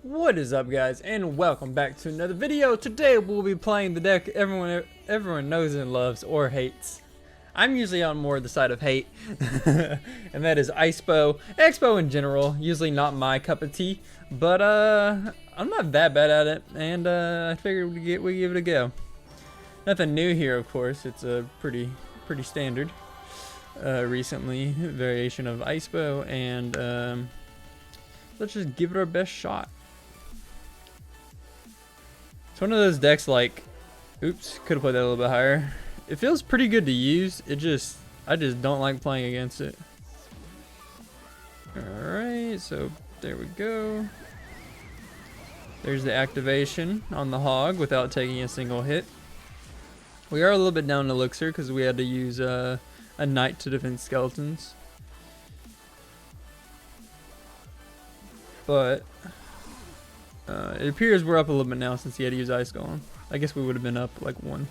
What is up, guys, and welcome back to another video. Today we'll be playing the deck everyone knows and loves, or hates. I'm usually on more the side of hate, and that is Expo. Expo in general, usually not my cup of tea, but I'm not that bad at it, and I figured we give it a go. Nothing new here, of course. It's a pretty standard, recently variation of Expo, and let's just give it our best shot. It's one of those decks like, oops, could have played that a little bit higher. It feels pretty good to use. I just don't like playing against it. Alright, so there we go. There's the activation on the hog without taking a single hit. We are a little bit down in elixir because we had to use a knight to defend skeletons. But it appears we're up a little bit now since he had to use Ice Golem. I guess we would have been up like one.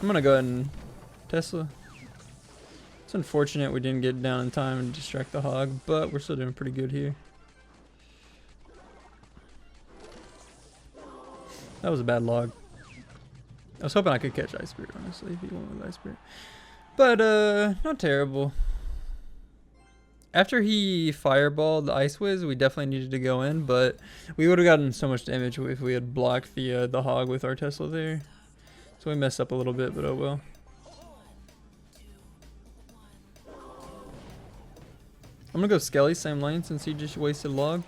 I'm gonna go ahead and Tesla. It's unfortunate we didn't get down in time and distract the hog, but we're still doing pretty good here. That was a bad log. I was hoping I could catch Ice Spirit, honestly, if he went with Ice Spirit. But not terrible. After he fireballed the Ice Wiz, we definitely needed to go in, but we would have gotten so much damage if we had blocked the hog with our Tesla there. So we messed up a little bit, but oh well. I'm gonna go Skelly, same lane, since he just wasted log.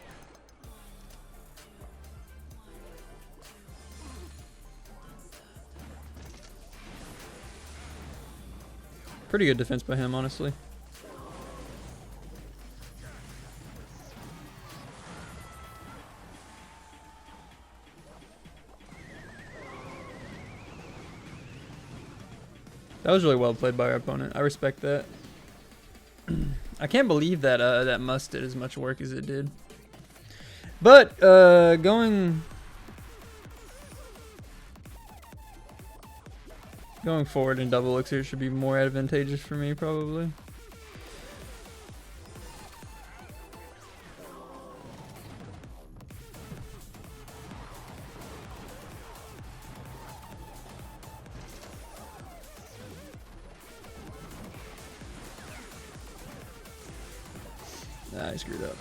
Pretty good defense by him, honestly. That was really well played by our opponent. I respect that. I can't believe that that must did as much work as it did. But going forward in double elixir should be more advantageous for me, probably. Nah, I screwed up.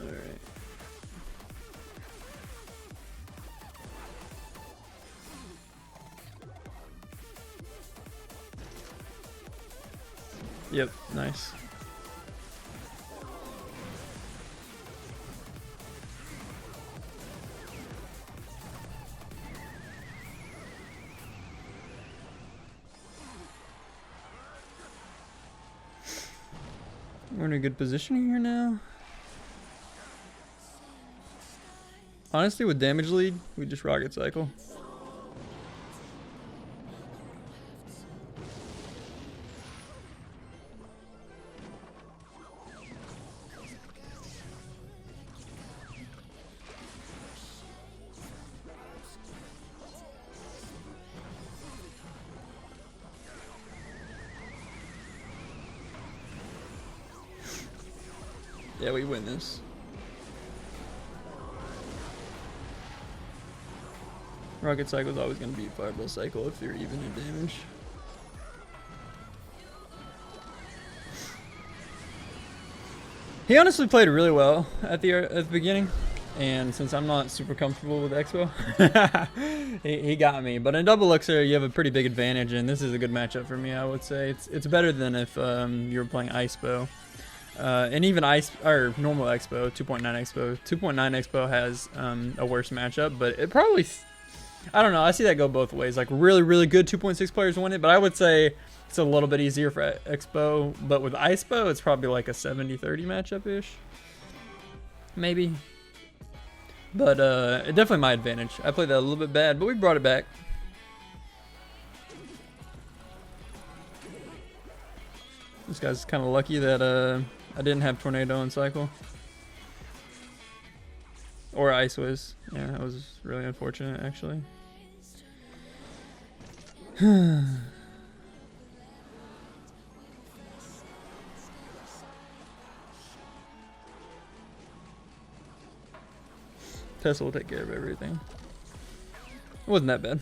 Alright. Yep, nice. We're in a good position here now. Honestly, with damage lead, we just rocket cycle. Yeah, we win this. Rocket Cycle is always going to beat Fireball Cycle if they're even in damage. He honestly played really well at the beginning. And since I'm not super comfortable with Expo, he got me. But in double elixir, you have a pretty big advantage, and this is a good matchup for me. I would say it's better than if you were playing Icepo, and even Ice or normal Expo, 2.9 Expo. 2.9 Expo has a worse matchup, but it probably, I don't know. I see that go both ways. Like really good 2.6 players win it, but I would say it's a little bit easier for Expo. But with Icepo, it's probably like a 70-30 matchup ish, maybe. But definitely my advantage. I played that a little bit bad, but we brought it back. This guy's kind of lucky that I didn't have Tornado in cycle. Or Ice Whiz. Yeah, that was really unfortunate, actually. Tesla will take care of everything. It wasn't that bad.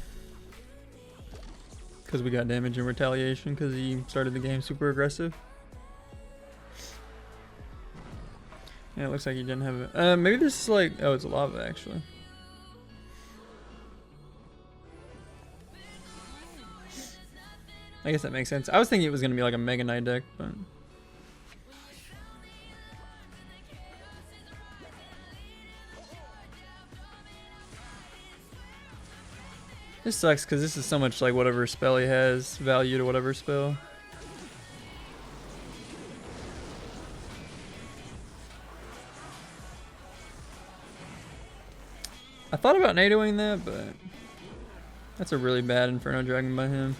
Because we got damage in retaliation because he started the game super aggressive. Yeah, it looks like he didn't have it. Maybe this is like... Oh, it's lava, actually. I guess that makes sense. I was thinking it was going to be like a Mega Knight deck, but... This sucks because this is so much like whatever spell he has, value to whatever spell. I thought about NATOing that, but that's a really bad Inferno Dragon by him.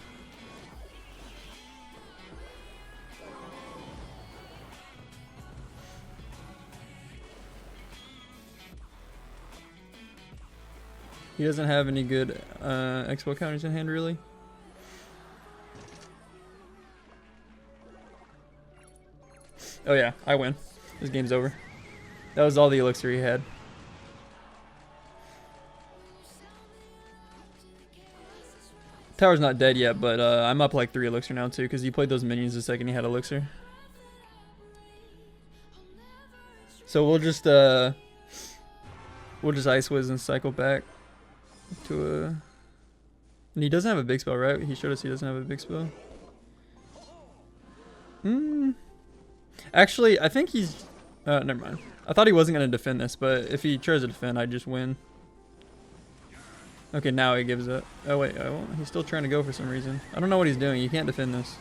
He doesn't have any good Expo counters in hand, really. Oh yeah, I win. This game's over. That was all the elixir he had. Tower's not dead yet, but I'm up like 3 elixir now too, because he played those minions the second he had elixir. So we'll just Ice Whiz and cycle back to a... And he doesn't have a big spell, right? He showed us he doesn't have a big spell. Actually, I think he's... never mind. I thought he wasn't going to defend this, but if he tries to defend, I just win. Okay, now he gives up. Oh wait, he's still trying to go for some reason. I don't know what he's doing. You can't defend this.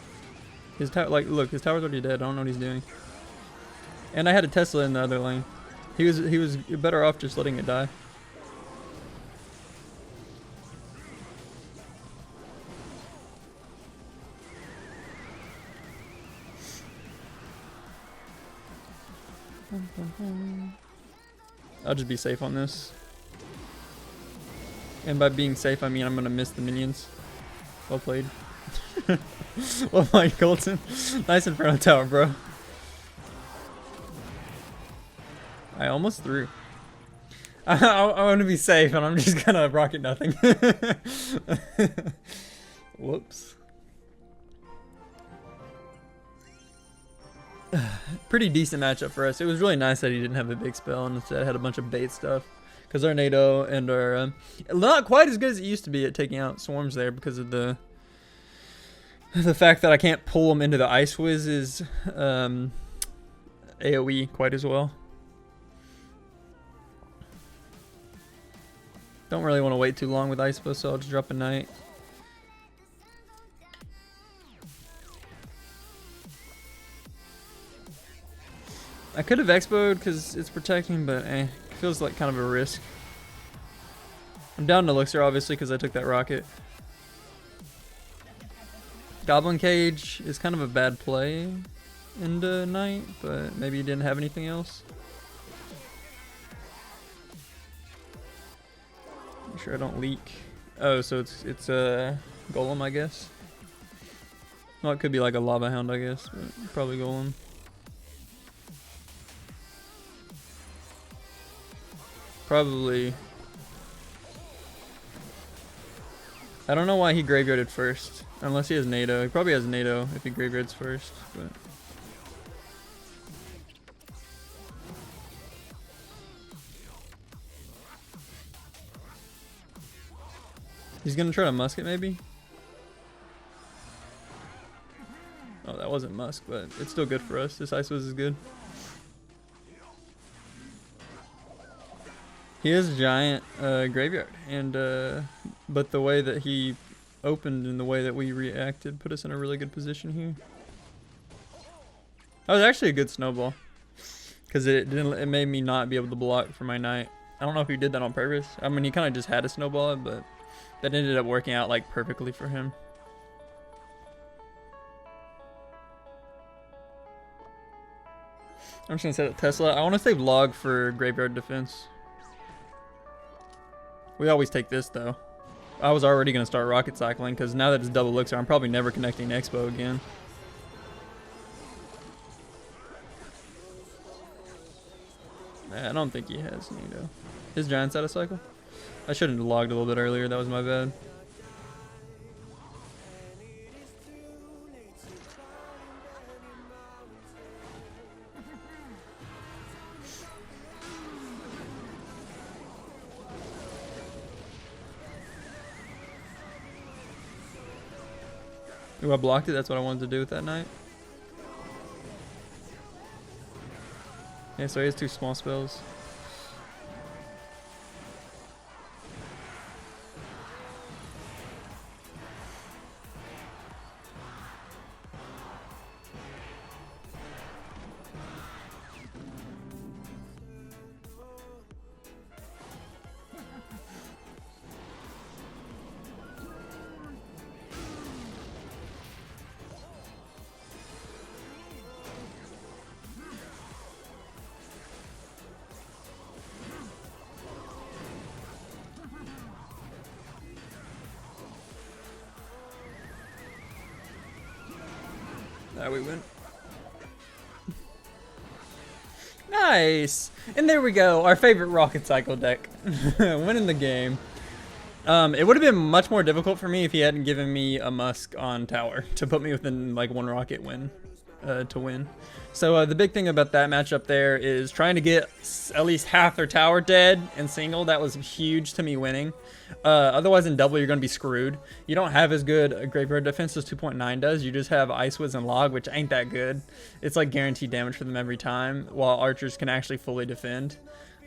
His tower, like, look, his tower's already dead. I don't know what he's doing. And I had a Tesla in the other lane. He was better off just letting it die. I'll just be safe on this. And by being safe, I mean I'm gonna miss the minions. Well played. Well played, Colton. Nice Inferno Tower, bro. I almost threw. I want to be safe, and I'm just gonna rocket nothing. Whoops. Pretty decent matchup for us. It was really nice that he didn't have a big spell and instead had a bunch of bait stuff. Because our NATO and our... not quite as good as it used to be at taking out swarms there because of the fact that I can't pull them into the Ice Whiz's AoE quite as well. Don't really want to wait too long with Icepo, so I'll just drop a Knight. I could have Expo'd because it's protecting, but it feels like kind of a risk. I'm down to Elixir, obviously, because I took that rocket. Goblin Cage is kind of a bad play into Knight, but maybe he didn't have anything else. Make sure I don't leak. Oh, so it's a Golem, I guess. Well, it could be like a Lava Hound, I guess, but probably Golem. Probably. I don't know why he graveyarded first. Unless he has NATO. He probably has NATO if he graveyards first. But He's gonna try to musk it maybe. Oh, that wasn't musk, but it's still good for us. This Ice Wiz is good. He is a giant graveyard, and but the way that he opened and the way that we reacted put us in a really good position here. That was actually a good snowball, because it made me not be able to block for my knight. I don't know if he did that on purpose. I mean, he kind of just had to snowball it, but that ended up working out like perfectly for him. I'm just gonna set up Tesla. I want to save log for graveyard defense. We always take this though. I was already gonna start rocket cycling because now that it's double elixir, I'm probably never connecting Expo again. I don't think he has Nito. His giant's out of cycle. I shouldn't have logged a little bit earlier. That was my bad. Ooh, I blocked it. That's what I wanted to do with that knight. Yeah, so he has 2 small spells. We win. Nice! And there we go, our favorite rocket cycle deck. Winning the game. It would have been much more difficult for me if he hadn't given me a musk on tower to put me within like 1 rocket win to win. So the big thing about that matchup there is trying to get at least half their tower dead in single. That was huge to me winning. Otherwise in double you're going to be screwed. You don't have as good a graveyard defense as 2.9 does. You just have Ice Wiz and Log, which ain't that good. It's like guaranteed damage for them every time, while archers can actually fully defend.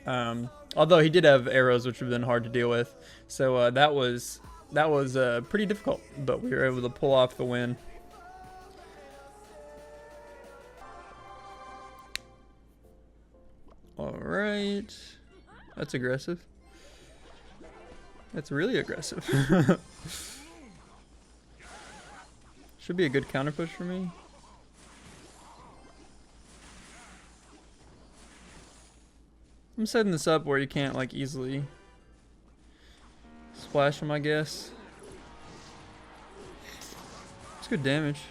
Although he did have arrows, which would have been hard to deal with. So that was pretty difficult, but we were able to pull off the win. All right, that's aggressive. That's really aggressive. Should be a good counter push for me. I'm setting this up where you can't like easily splash him, I guess. It's good damage.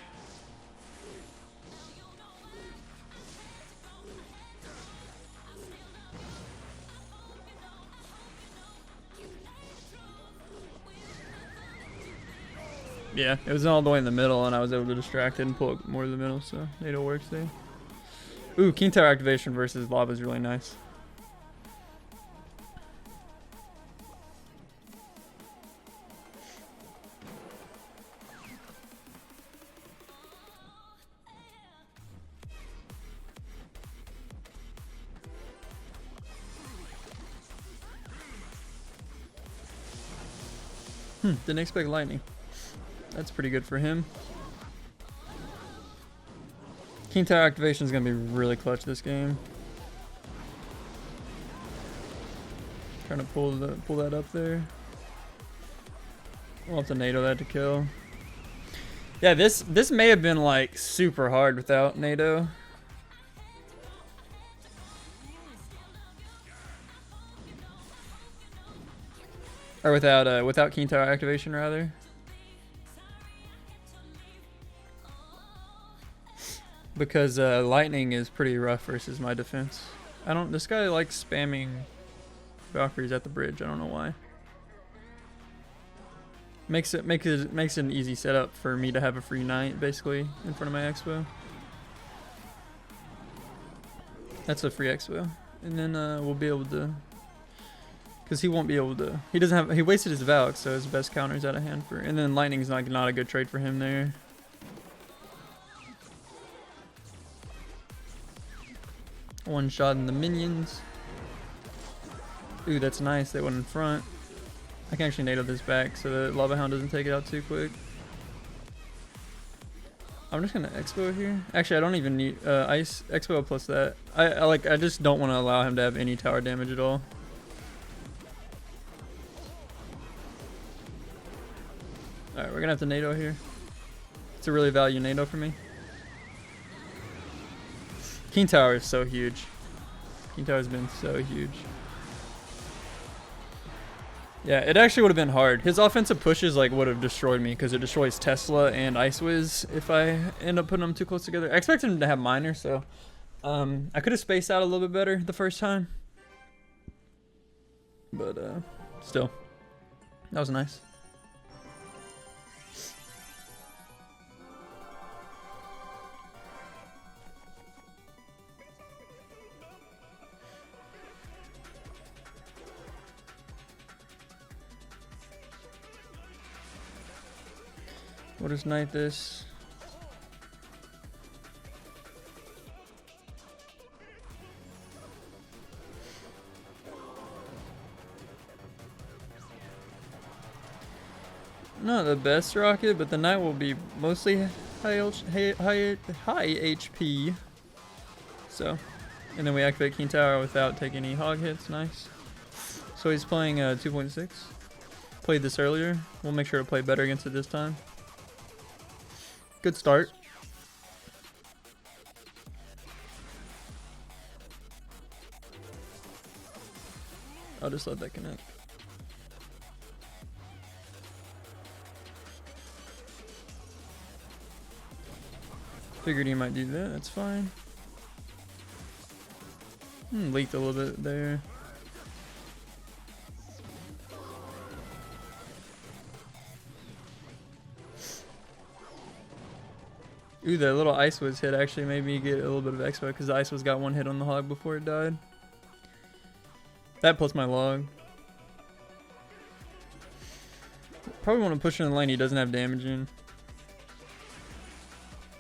Yeah, it was all the way in the middle, and I was able to distract it and pull it more to the middle, so NATO works there. Ooh, King Tower activation versus Lava is really nice. Didn't expect lightning. That's pretty good for him. King Tower activation is going to be really clutch this game. Trying to pull that up there. We'll have to NATO that to kill. Yeah, this may have been like super hard without NATO. Or without King Tower activation rather. Because lightning is pretty rough versus my defense. This guy likes spamming Valkyries at the bridge. I don't know why. Makes it an easy setup for me to have a free knight basically in front of my expo. That's a free expo, and then we'll be able to Because he won't be able to. He doesn't have. He wasted his Valk, so his best counter's out of hand for. And then Lightning's not a good trade for him there. One shot in the minions. Ooh, that's nice. They went in front. I can actually NATO this back so the Lava Hound doesn't take it out too quick. I'm just gonna Expo here. Actually, I don't even need Ice Expo plus that. I just don't want to allow him to have any tower damage at all. All right, we're gonna have to NATO here. It's a really value NATO for me. King Tower is so huge. King Tower has been so huge. Yeah, it actually would have been hard. His offensive pushes like would have destroyed me because it destroys Tesla and Ice Wiz if I end up putting them too close together. I expected him to have Miner, so I could have spaced out a little bit better the first time. But still, that was nice. We'll just knight this. Not the best rocket, but the knight will be mostly high HP. So, and then we activate King Tower without taking any hog hits. Nice. So he's playing 2.6. Played this earlier. We'll make sure to play better against it this time. Good start. I'll just let that connect. Figured he might do that, that's fine. Leaked a little bit there. Ooh, that little Ice Wiz hit actually made me get a little bit of expo because the Ice Wiz got one hit on the hog before it died. That plus my log. Probably want to push in the lane he doesn't have damage in.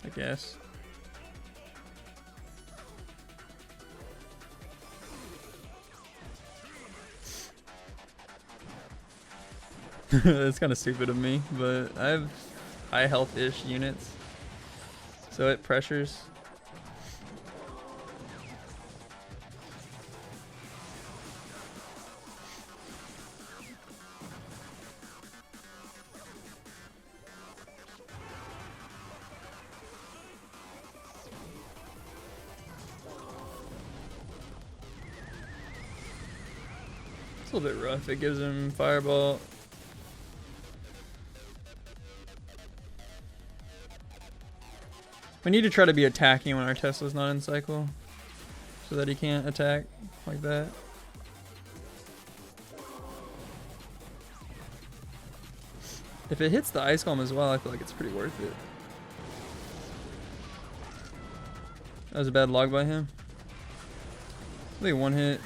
I guess. That's kind of stupid of me, but I have high health-ish units. So it pressures. It's a little bit rough. It gives him fireball. We need to try to be attacking when our Tesla's not in cycle, so that he can't attack like that. If it hits the Ice Golem as well, I feel like it's pretty worth it. That was a bad log by him. Only one hit.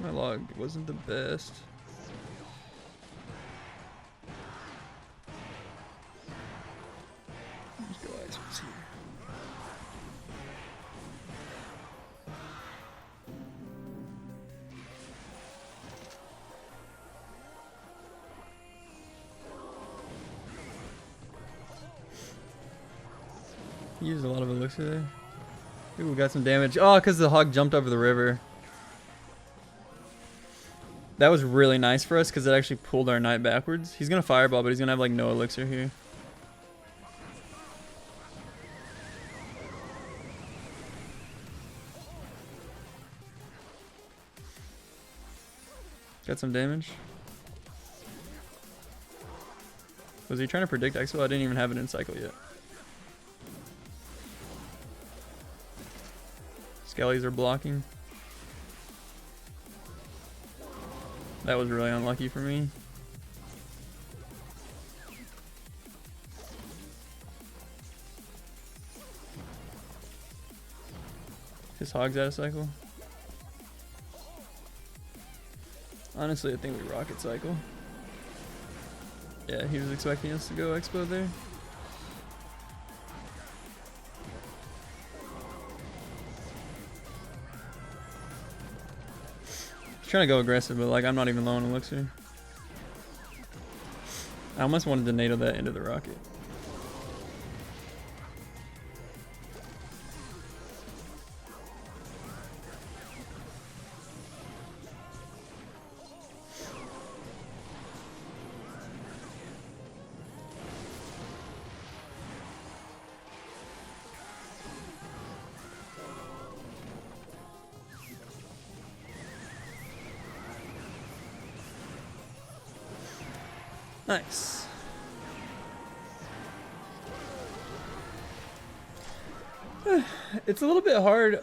My log wasn't the best. Let's go Ice Wiz here. He used a lot of elixir there. Ooh, we got some damage. Oh, because the hog jumped over the river. That was really nice for us because it actually pulled our knight backwards. He's gonna fireball, but he's gonna have like no elixir here. Got some damage. Was he trying to predict Exo? I didn't even have it in cycle yet. Skellies are blocking. That was really unlucky for me. His hog's out of cycle. Honestly, I think we rocket cycle. Yeah, he was expecting us to go expo there. Trying to go aggressive, but like I'm not even low on elixir. I almost wanted to NATO that into the rocket. Nice. It's a little bit hard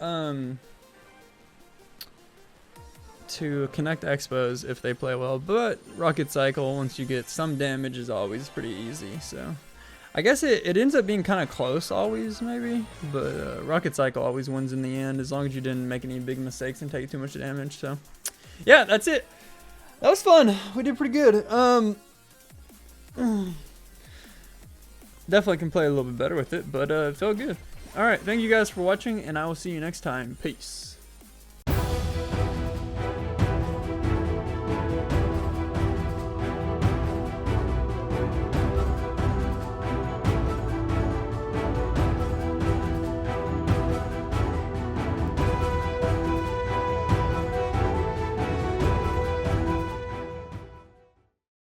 to connect expos if they play well, but rocket cycle, once you get some damage, is always pretty easy. So I guess it ends up being kind of close always, maybe, but rocket cycle always wins in the end as long as you didn't make any big mistakes and take too much damage. So yeah, that's it. That was fun. We did pretty good. Definitely can play a little bit better with it, but it felt good. Alright, thank you guys for watching, and I will see you next time. Peace.